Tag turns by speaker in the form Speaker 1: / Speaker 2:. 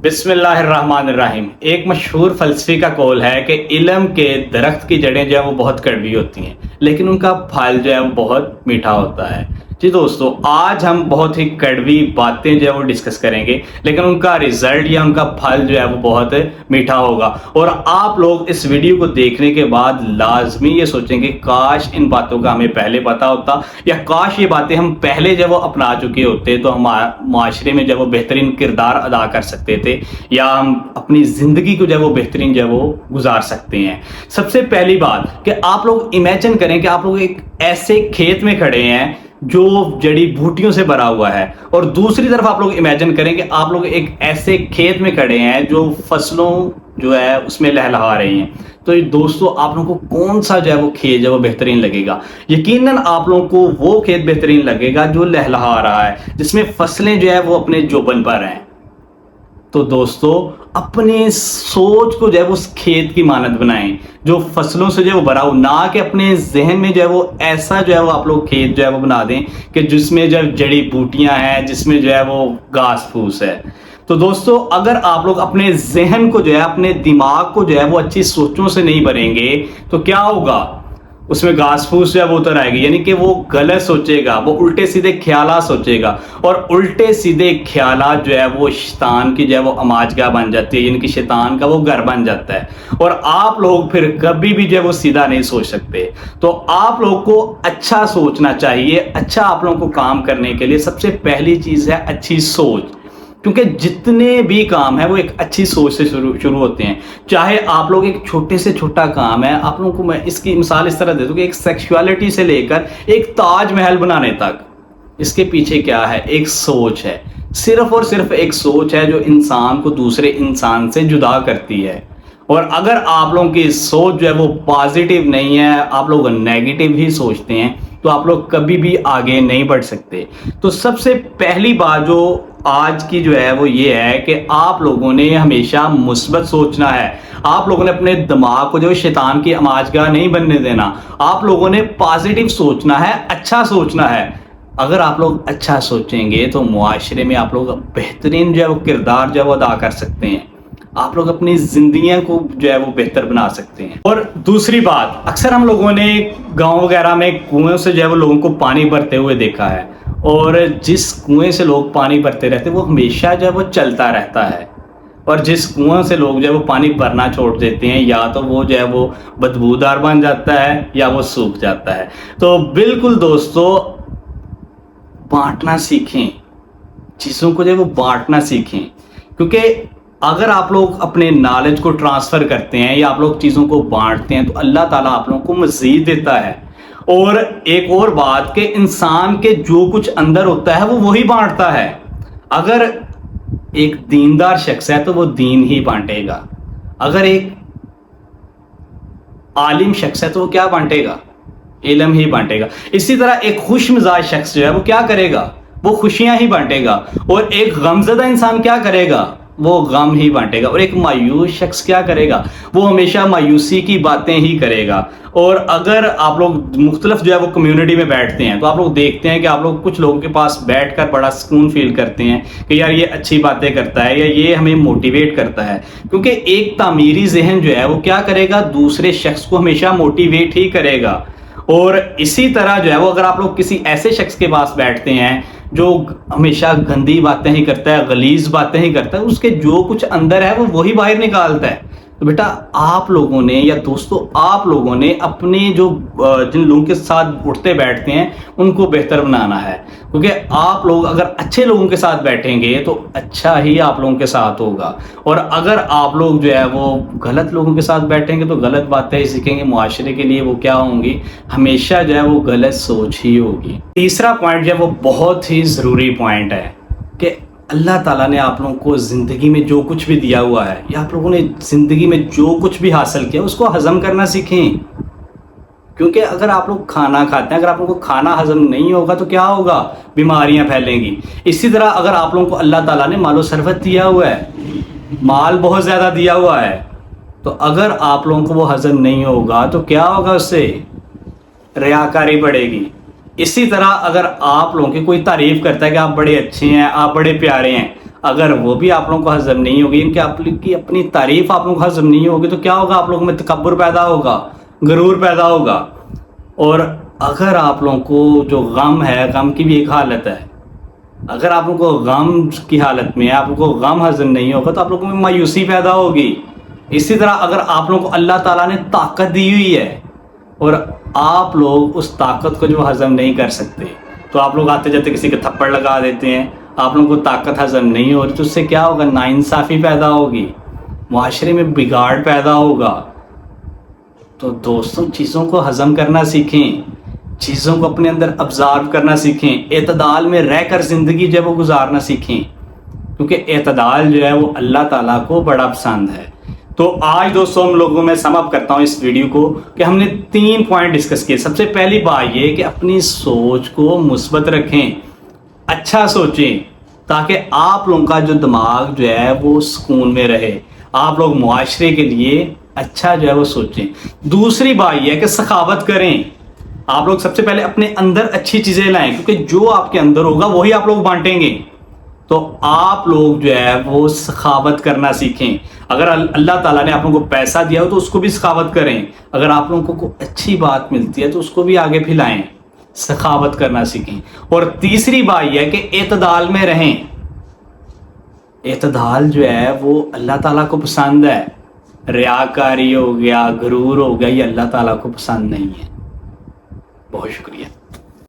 Speaker 1: बिस्मिल्लाहिर्रहमानिर्रहीम। एक मशहूर फलसफी का कौल है कि इल्म के दरख्त की जड़ें जो है वो बहुत कड़वी होती हैं, लेकिन उनका फल जो है वो बहुत मीठा होता है। जी दोस्तों, आज हम बहुत ही कड़वी बातें जो है वो डिस्कस करेंगे, लेकिन उनका रिजल्ट या उनका फल जो है वो बहुत मीठा होगा। और आप लोग इस वीडियो को देखने के बाद लाजमी ये सोचेंगे काश इन बातों का हमें पहले पता होता, या काश ये बातें हम पहले जब वो अपना चुके होते तो हमारे माशरे में जब वो बेहतरीन किरदार अदा कर सकते थे, या हम अपनी ज़िंदगी को जब वो बेहतरीन जब वो गुजार सकते हैं। सबसे पहली बात कि आप लोग इमेजिन करें कि आप लोग एक ऐसे खेत में खड़े हैं जो जड़ी बूटियों से भरा हुआ है, और दूसरी तरफ आप लोग इमेजिन करें कि आप लोग एक ऐसे खेत में खड़े हैं जो फसलों जो है उसमें लहलहा रही हैं। तो दोस्तों, आप लोगों को कौन सा जो है वो खेत जो है वो बेहतरीन लगेगा? यकीनन आप लोगों को वो खेत बेहतरीन लगेगा जो लहलहा रहा है, जिसमें फसलें जो है वो अपने जोबन पर हैं। तो दोस्तों, अपने सोच को जो है वो उस खेत की मानद बनाएं जो फसलों से जो है वो भरा हो, ना कि अपने जहन में जो है वो ऐसा जो है वो आप लोग खेत जो है वो बना दें कि जिसमें जो जड़ी बूटियां हैं, जिसमें जो है वो घास फूस है। तो दोस्तों, अगर आप लोग अपने जहन को जो है, अपने दिमाग को जो है वो अच्छी सोचों से नहीं भरेंगे तो क्या होगा? उसमें घास फूस जो है वो उतर आएगी, यानी कि वो गलत सोचेगा, वो उल्टे सीधे ख्यालात सोचेगा, और उल्टे सीधे ख्यालात जो है वो शैतान की जो है वो अमाजगाह बन जाती है, यानी कि शैतान का वो घर बन जाता है, और आप लोग फिर कभी भी जो है वो सीधा नहीं सोच सकते। तो आप लोग को अच्छा सोचना चाहिए। अच्छा आप लोगों को काम करने के लिए सबसे पहली चीज़ है अच्छी सोच, क्योंकि जितने भी काम है वो एक अच्छी सोच से शुरू होते हैं। चाहे आप लोग एक छोटे से छोटा काम है, आप लोगों को मैं इसकी मिसाल इस तरह दे दूं कि एक सेक्सुअलिटी से लेकर एक ताजमहल बनाने तक, इसके पीछे क्या है? एक सोच है। सिर्फ और सिर्फ एक सोच है जो इंसान को दूसरे इंसान से जुदा करती है। और अगर आप लोगों की सोच जो है वो पॉजिटिव नहीं है, आप लोग नेगेटिव ही सोचते हैं, तो आप लोग कभी भी आगे नहीं बढ़ सकते। तो सबसे पहली बात जो आज की जो है वो ये है कि आप लोगों ने हमेशा मुस्बत सोचना है। आप लोगों ने अपने दिमाग को जो शैतान की अमाजगाह नहीं बनने देना। आप लोगों ने पॉजिटिव सोचना है, अच्छा सोचना है। अगर आप लोग अच्छा सोचेंगे तो मुआशरे में आप लोग बेहतरीन जो है वो किरदार जो है वो अदा कर सकते हैं। आप लोग अपनी जिंदगियां को जो है वो बेहतर बना सकते हैं। और दूसरी बात, अक्सर हम लोगों ने गांव वगैरह में कुएं से जो है वो लोगों को पानी भरते हुए देखा है, और जिस कुएं से लोग पानी भरते रहते हैं वो हमेशा जो है वो चलता रहता है, और जिस कुआं से लोग जो है वो पानी भरना छोड़ देते हैं, या तो वो जो है वो बदबूदार बन जाता है या वो सूख जाता है। तो बिल्कुल दोस्तों, बांटना सीखें, चीज़ों को जो है वो बांटना सीखें, क्योंकि अगर आप लोग अपने नॉलेज को ट्रांसफ़र करते हैं या आप लोग चीज़ों को बांटते हैं तो अल्लाह ताला आप लोगों को मज़ीद देता है। और एक और बात कि इंसान के जो कुछ अंदर होता है वो वही बांटता है। अगर एक दीनदार शख्स है तो वो दीन ही बांटेगा, अगर एक आलिम शख्स है तो वो क्या बांटेगा? इल्म ही बांटेगा। इसी तरह एक खुश मिजाज शख्स जो है वो क्या करेगा? वो खुशियां ही बांटेगा। और एक गमज़दा इंसान क्या करेगा? वो गम ही बांटेगा। और एक मायूस शख्स क्या करेगा? वो हमेशा मायूसी की बातें ही करेगा। और अगर आप लोग मुख्तलिफ जो है वो कम्युनिटी में बैठते हैं तो आप लोग देखते हैं कि आप लोग कुछ लोगों के पास बैठकर बड़ा सुकून फील करते हैं कि यार ये अच्छी बातें करता है या ये हमें मोटिवेट करता है, क्योंकि एक तामीरी जहन जो है वो क्या करेगा? दूसरे शख्स को हमेशा मोटिवेट ही करेगा। और इसी तरह जो है वो अगर आप लोग किसी ऐसे शख्स के पास बैठते हैं जो हमेशा गंदी बातें ही करता है, गलीज बातें ही करता है, उसके जो कुछ अंदर है वो वही बाहर निकालता है। तो बेटा, आप लोगों ने या दोस्तों आप लोगों ने अपने जो जिन लोगों के साथ उठते बैठते हैं उनको बेहतर बनाना है, क्योंकि आप लोग अगर अच्छे लोगों के साथ बैठेंगे तो अच्छा ही आप लोगों के साथ होगा। और अगर आप लोग जो है वो गलत लोगों के साथ बैठेंगे तो गलत बातें ही सीखेंगे, मुआशरे के लिए वो क्या होंगी? हमेशा जो है वो गलत सोच ही होगी। तीसरा पॉइंट जो है वो बहुत ही ज़रूरी पॉइंट है कि अल्लाह ताला ने आप लोगों को ज़िंदगी में जो कुछ भी दिया हुआ है, या आप लोगों ने ज़िंदगी में जो कुछ भी हासिल किया उसको हज़म करना सीखें। क्योंकि अगर आप लोग खाना खाते हैं, अगर आप लोगों को खाना हज़म नहीं होगा तो क्या होगा? बीमारियां फैलेंगी। इसी तरह अगर आप लोगों को अल्लाह ताला ने मालो सरफत दिया हुआ है, माल बहुत ज़्यादा दिया हुआ है, तो अगर आप लोगों को वो हज़म नहीं होगा तो क्या होगा? उससे रियाकारी बढ़ेगी। इसी तरह अगर आप लोगों की कोई तारीफ करता है कि आप बड़े अच्छे हैं, आप बड़े प्यारे हैं, اگر وہ بھی آپ لوگوں کو ہضم نہیں ہوگی، ان کی اپنی تعریف آپ لوگوں کو ہضم نہیں ہوگی، تو کیا ہوگا؟ آپ لوگوں میں تکبر پیدا ہوگا، غرور پیدا ہوگا. اور اگر آپ لوگوں کو جو غم ہے، غم کی بھی ایک حالت ہے، اگر آپ لوگوں کو غم کی حالت میں آپ لوگوں کو غم ہضم نہیں ہوگا تو آپ لوگوں میں مایوسی پیدا ہوگی. اسی طرح اگر آپ لوگوں کو اللہ تعالیٰ نے طاقت دی ہوئی ہے اور آپ لوگ اس طاقت کو جو ہضم نہیں کر سکتے، تو آپ لوگ آتے جاتے کسی کے تھپڑ لگا دیتے ہیں، آپ لوگوں کو طاقت ہضم نہیں ہو رہی، تو اس سے کیا ہوگا؟ ناانصافی پیدا ہوگی، معاشرے میں بگاڑ پیدا ہوگا. تو دوستوں، چیزوں کو ہضم کرنا سیکھیں، چیزوں کو اپنے اندر ابزارو کرنا سیکھیں، اعتدال میں رہ کر زندگی جو ہے وہ گزارنا سیکھیں، کیونکہ اعتدال جو ہے وہ اللہ تعالیٰ کو بڑا پسند ہے. تو آج دوستوں ہم لوگوں میں سم اپ کرتا ہوں اس ویڈیو کو کہ ہم نے 3 پوائنٹ ڈسکس کیے. سب سے پہلی بات یہ کہ اپنی سوچ کو مثبت رکھیں، اچھا سوچیں، تاکہ آپ لوگوں کا جو دماغ جو ہے وہ سکون میں رہے، آپ لوگ معاشرے کے لیے اچھا جو ہے وہ سوچیں. دوسری بات یہ ہے کہ سخاوت کریں. آپ لوگ سب سے پہلے اپنے اندر اچھی چیزیں لائیں، کیونکہ جو آپ کے اندر ہوگا وہی آپ لوگ بانٹیں گے. تو آپ لوگ جو ہے وہ سخاوت کرنا سیکھیں. اگر اللہ تعالیٰ نے آپ لوگوں کو پیسہ دیا ہو تو اس کو بھی سخاوت کریں. اگر آپ لوگوں کو کوئی اچھی بات ملتی ہے تو اس کو بھی آگے پھیلائیں، سخاوت کرنا سیکھیں. اور تیسری بات یہ ہے کہ اعتدال میں رہیں. اعتدال جو ہے وہ اللہ تعالیٰ کو پسند ہے. ریاکاری ہو گیا، غرور ہو گیا، یہ اللہ تعالیٰ کو پسند نہیں ہے. بہت شکریہ.